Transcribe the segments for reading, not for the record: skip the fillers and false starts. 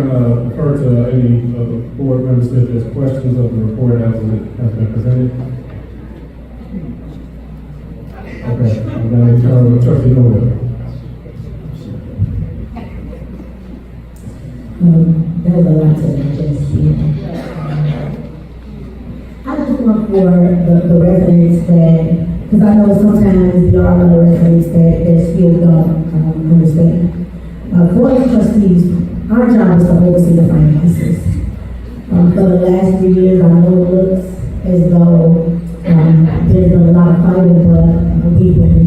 refer to any of the board members if there's questions of the report as it has been presented. Okay, I'm going to turn to Trustee Noel. There's a lot to digest here. I just want for the residents that, because I know sometimes there are other residents that still don't understand. For the trustees, our job is to oversee the finances. For the last 3 years, I know it looks as though there's been a lot of fighting, but we've been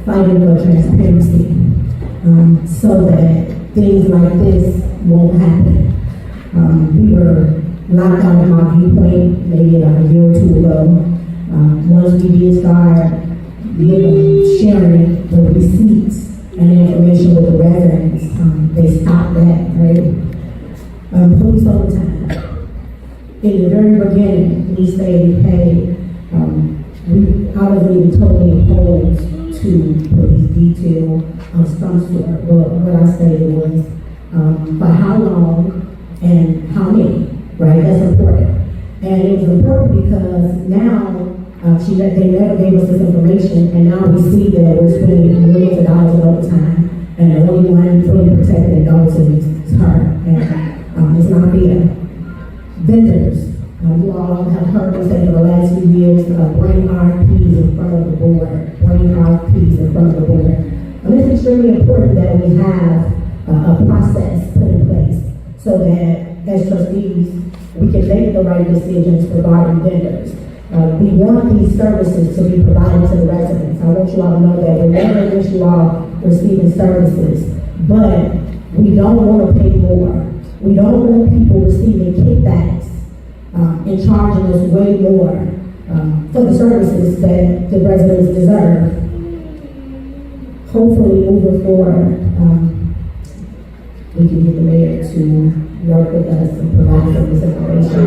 fighting for transparency so that things like this won't happen. We were locked out of my viewpoint maybe about a year or two ago. Once we did start sharing the receipts and information with the residents, they stopped that, right? Police overtime. In the very beginning, we stated, hey, I wasn't even totally opposed to police detail of some sort. But what I stated was, for how long and how many, right? That's important. And it was important because now they never gave us this information, and now we see that we're spending millions of dollars in overtime, and the only one fully protected adults is her, and it's not fair. Vendors, you all have heard me say for the last few years, bring RFPs in front of the board, bring RFPs in front of the board. And it's extremely important that we have a process put in place so that as trustees, we can make the right decisions regarding vendors. We want these services to be provided to the residents. I want you all to know that we never wish you all receiving services, but we don't want to pay more. We don't want people receiving kickbacks and charging us way more for the services that the residents deserve. Hopefully, moving forward, we can get the mayor to work with us and provide some of this information.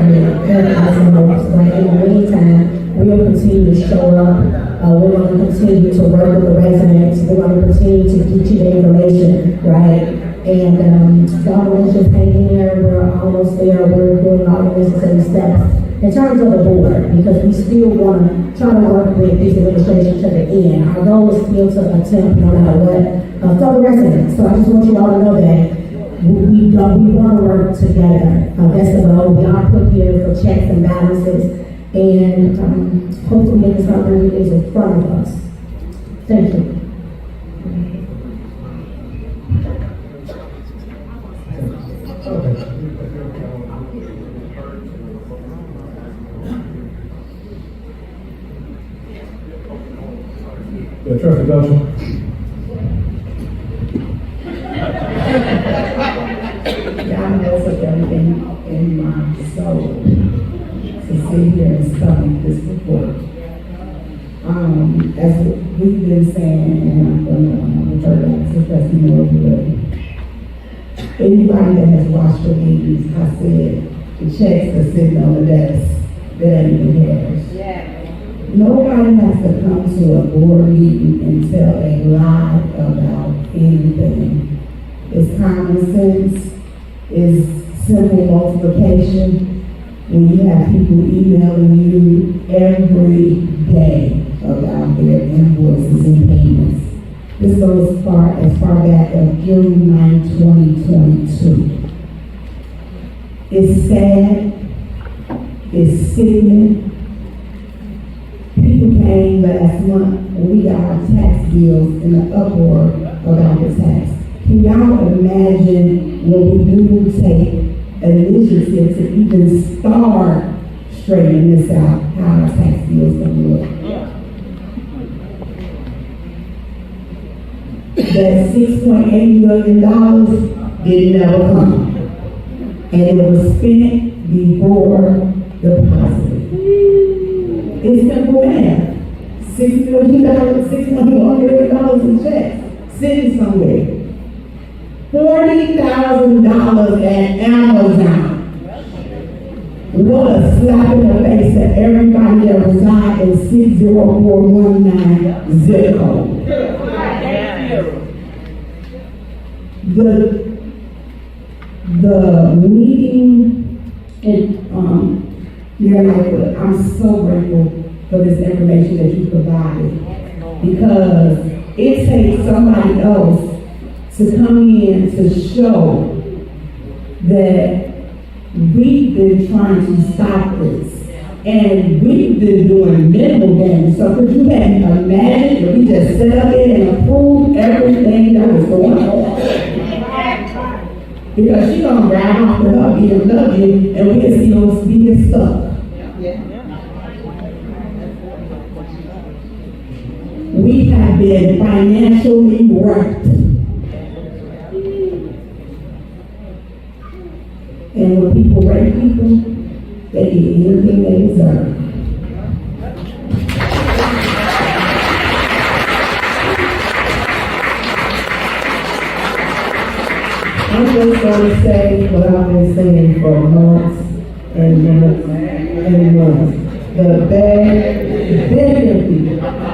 But in the meantime, we will continue to show up. We're going to continue to work with the residents. We're going to continue to get you the information, right? And y'all just hang in there. We're almost there. We're doing all the necessary steps in terms of the board, because we still want to try to work with this administration to the end. Our goal is still to attempt, no matter what, for the residents. So I just want you all to know that we want to work together. That's the goal. We are put here for checks and balances, and hopefully this something is in front of us. Thank you. Trustee Belcher. God knows of everything in my soul to sit here and study this report. As we've been saying, and I'm going to refer to Trustee Noel, anybody that has watched the meetings, I said the checks are sitting on the desk that ain't even theirs. Yeah. Nobody has to come to a board meeting and tell a lie about anything. It's common sense. It's simple multiplication. When you have people emailing you every day about their invoices and payments. This goes as far back as June 9, 2022. It's sad. It's sickening. People came last month when we got our tax bills in the uproar about the tax. Can y'all imagine what we do take an initiative to even start straightening this out, how our tax bills gonna look? That $6.8 million didn't never come. And it was spent before the deposit. It's simple math. $6 million in checks sitting somewhere. $40,000 at Amazon. What a slap in the face to everybody that resides in 60419 zip code. The meeting and, Lightfoot, I'm so grateful for this information that you provided, because it takes somebody else to come in to show that we've been trying to stop this. And we've been doing minimal damage. So could you imagine if we just sat up there and approved everything that was going on? Because she's gonna grab off with her BMW and we'll see those being stuck. We have been financially wrecked. And when people wreck people, they get anything they deserve. I'm just going to say what I've been saying for months and months and months. The bag been empty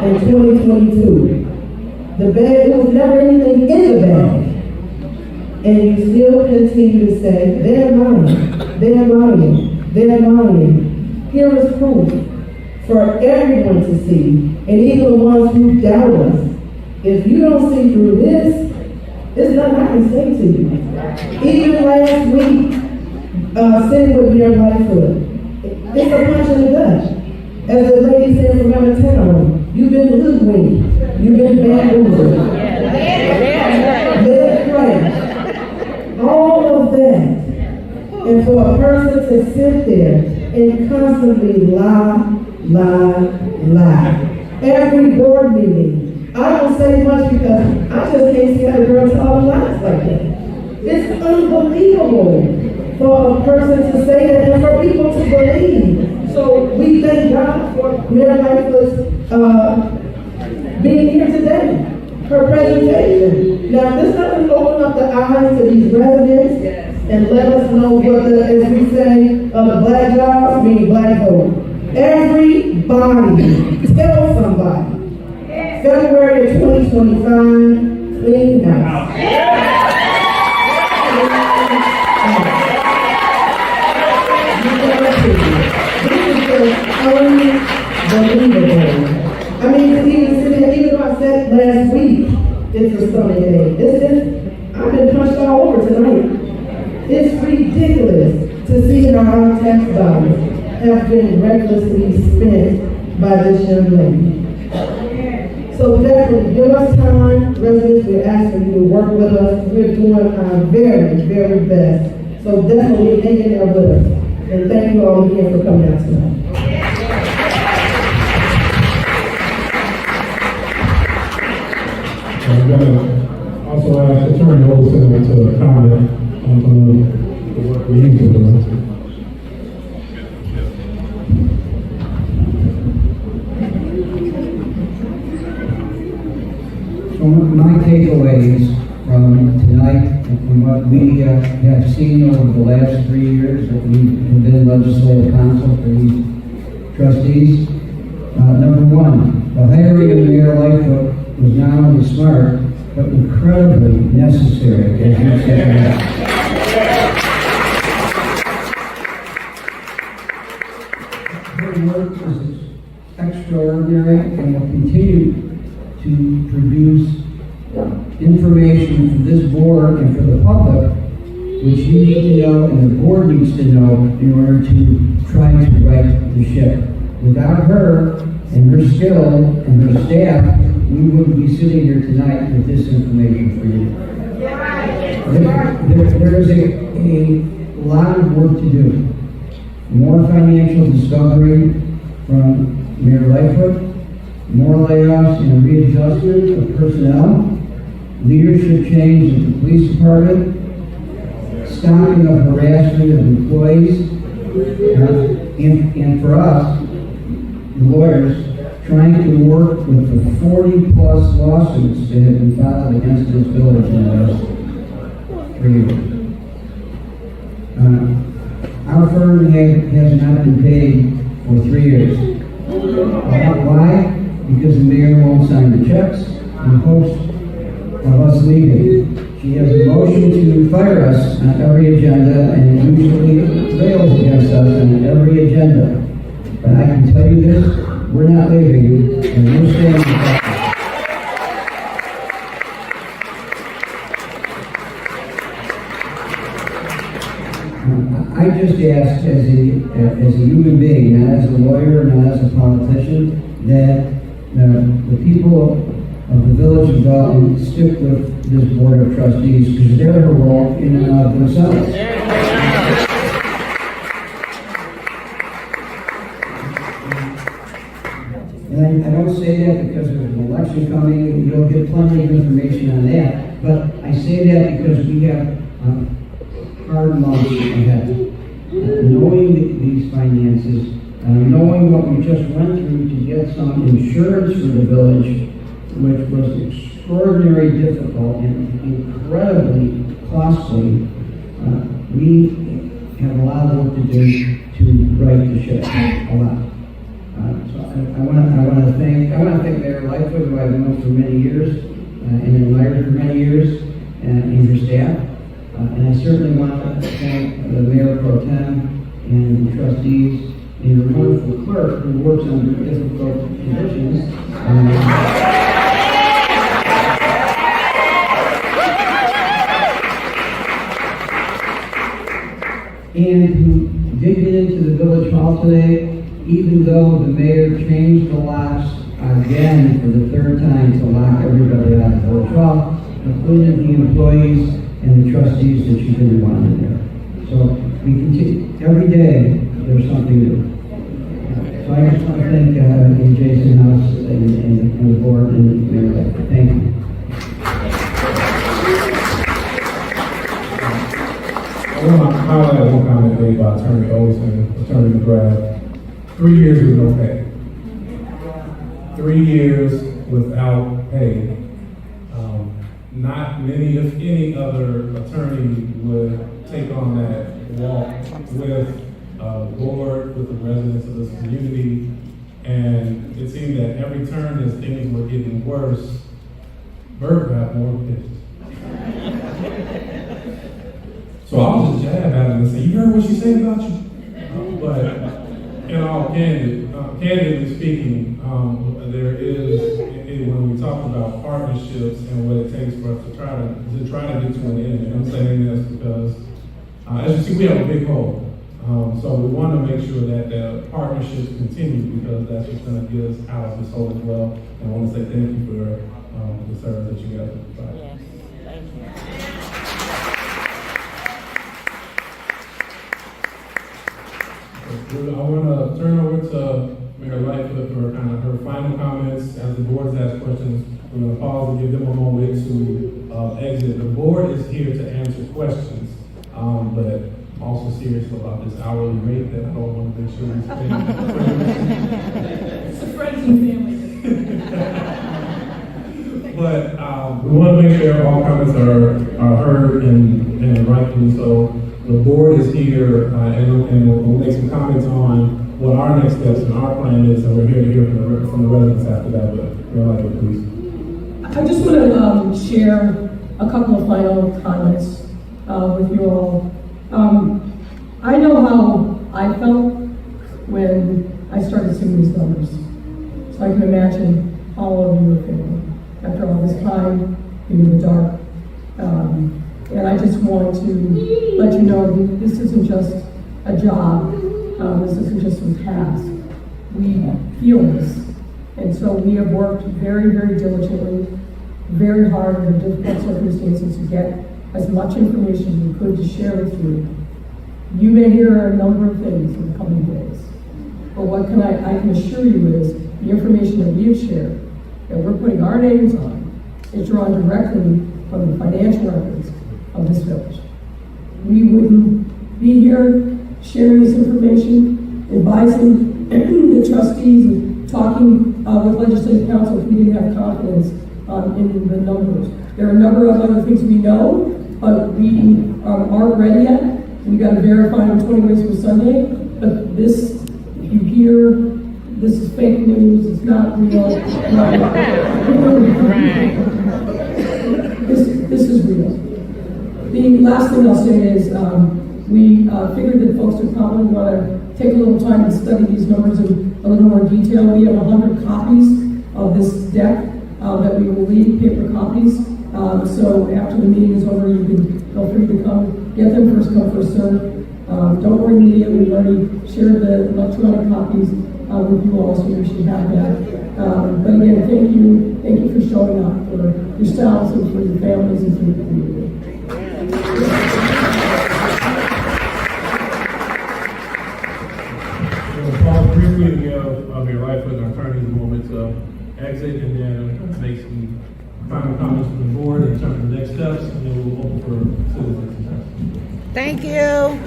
in 2022. The bag, there was never anything in the bag. And you still continue to say, they're lying, they're lying, they're lying. Here is proof for everyone to see, and even the ones who doubt us. If you don't see through this, there's nothing I can say to you. Even last week, sitting with Mayor Lightfoot, it's a punch in the gut. As the lady said from out of town, you've been hoodwinked, you've been bamboozled, led right, all of that. And for a person to sit there and constantly lie. Every board meeting, I don't say much because I just can't see how the girls all lies like that. It's unbelievable for a person to say that and for people to believe. So we thank God for Mayor Lightfoot's being here today, her presentation. Now, this doesn't open up the eyes to these residents and let us know what the, as we say, the black jobs mean black vote. Everybody, tell somebody. February of 2025, clean house. Unbelievable. I mean, even if I said last week, it's a stomach ache. I've been punched all over tonight. It's ridiculous to see how our tax dollars have been recklessly spent by this young lady. So definitely give us time, residents. We're asking you to work with us. We're doing our very, very best. So definitely hang in there with us. And thank you all again for coming out tonight. I'm going to also ask Attorney Olson to comment on the work we need to do. So my takeaways from tonight and from what we have seen over the last 3 years that we've been legislative counsel for these trustees. Number one, the hiring of Mayor Lightfoot was not only smart, but incredibly necessary, as you said. Her work is extraordinary and will continue to produce information for this board and for the public, which you need to know and the board needs to know in order to try to right the ship. Without her and her skill and her staff, we wouldn't be sitting here tonight with this information for you. There is a lot of work to do. More financial discovery from Mayor Lightfoot, more layoffs and readjustment of personnel, leadership change in the police department, stopping of harassment of employees, and for us, the lawyers, trying to work with the 40-plus lawsuits that have been filed against this village in the last 3 years. Our firm has not been paid for 3 years. Why? Because the mayor won't sign the checks and hopes of us leaving. She has a motion to fire us on every agenda and usually rails against us on every agenda. But I can tell you this, we're not leaving you, and we're staying with that. I just ask as a human being, not as a lawyer, not as a politician, that the people of the village of Dalton stick with this board of trustees because they're heroic in and of themselves. And I don't say that because there's an election coming, you'll get plenty of information on that, but I say that because we have hard months ahead. Knowing these finances, knowing what we just went through to get some insurance for the village, which was extraordinarily difficult and incredibly costly, we have a lot of work to do to right the ship, a lot. So I want to thank Mayor Lightfoot, who I've known for many years and admired for many years, and her staff. And I certainly want to thank the Mayor Pro Tem and the trustees and your wonderful clerk who works under difficult conditions. And who did get into the village hall today, even though the mayor changed the locks again for the third time to lock everybody out of the village hall, including the employees and the trustees that you didn't want in there. So we continue, every day there's something new. So I just want to thank Jason House and the board and Mayor Lightfoot. Thank you. I want to highlight one comment made by Attorney Olson, Attorney McGrath. 3 years with no pay. 3 years without pay. Not many, if any, other attorney would take on that walk with the board, with the residents of this community. And it seemed that every turn as things were getting worse, Bert got more pitches. So I was just jab at him and say, "You heard what she said about you?" But in all candidly speaking, there is, when we talk about partnerships and what it takes for us to try to get to an end. And I'm saying this because, as you see, we have a big hole. So we want to make sure that the partnerships continue because that's just going to get us out of this hole as well. And I want to say thank you for the service that you guys have provided. Yes, thank you. I want to turn over to Mayor Lightfoot for kind of her final comments. As the board has asked questions, we're going to pause and give them a moment to exit. The board is here to answer questions, but I'm also serious about this hourly rate that I don't want to make sure we spend. It's a friends and family. But we want to make sure all comments are heard and rightfully so. The board is here and we'll make some comments on what our next steps and our plan is, and we're here to hear from the residents after that. But Mayor Lightfoot, please. I just want to share a couple of final comments with you all. I know how I felt when I started seeing these numbers, so I can imagine all of you are feeling after all this time in the dark. And I just want to let you know that this isn't just a job, this isn't just a task. We feel this. And so we have worked very, very diligently, very hard under difficult circumstances to get as much information as we could to share with you. You may hear a number of things in the coming days, but what I can assure you is the information that we have shared, that we're putting our names on, is drawn directly from the financial records of this village. We wouldn't be here sharing this information, advising the trustees and talking with legislative council if we didn't have confidence in the numbers. There are a number of other things we know, but we aren't ready yet. We got to verify on 20 ways for Sunday, but this, if you hear, this is fake news, it's not real. The last thing I'll say is, we figured that folks would probably want to take a little time to study these numbers in a little more detail. We have 100 copies of this deck that we will leave, paper copies. So after the meeting is over, you can feel free to come get them, first come, first serve. Don't worry, media, we've already shared the electronic copies with you all, so you should have that. But again, thank you for showing up for yourselves and for your families and for the community. We'll pause briefly to give Mayor Lightfoot and our attorneys a moment to exit and then make some final comments from the board in terms of next steps, and then we'll open for citizens. Thank you.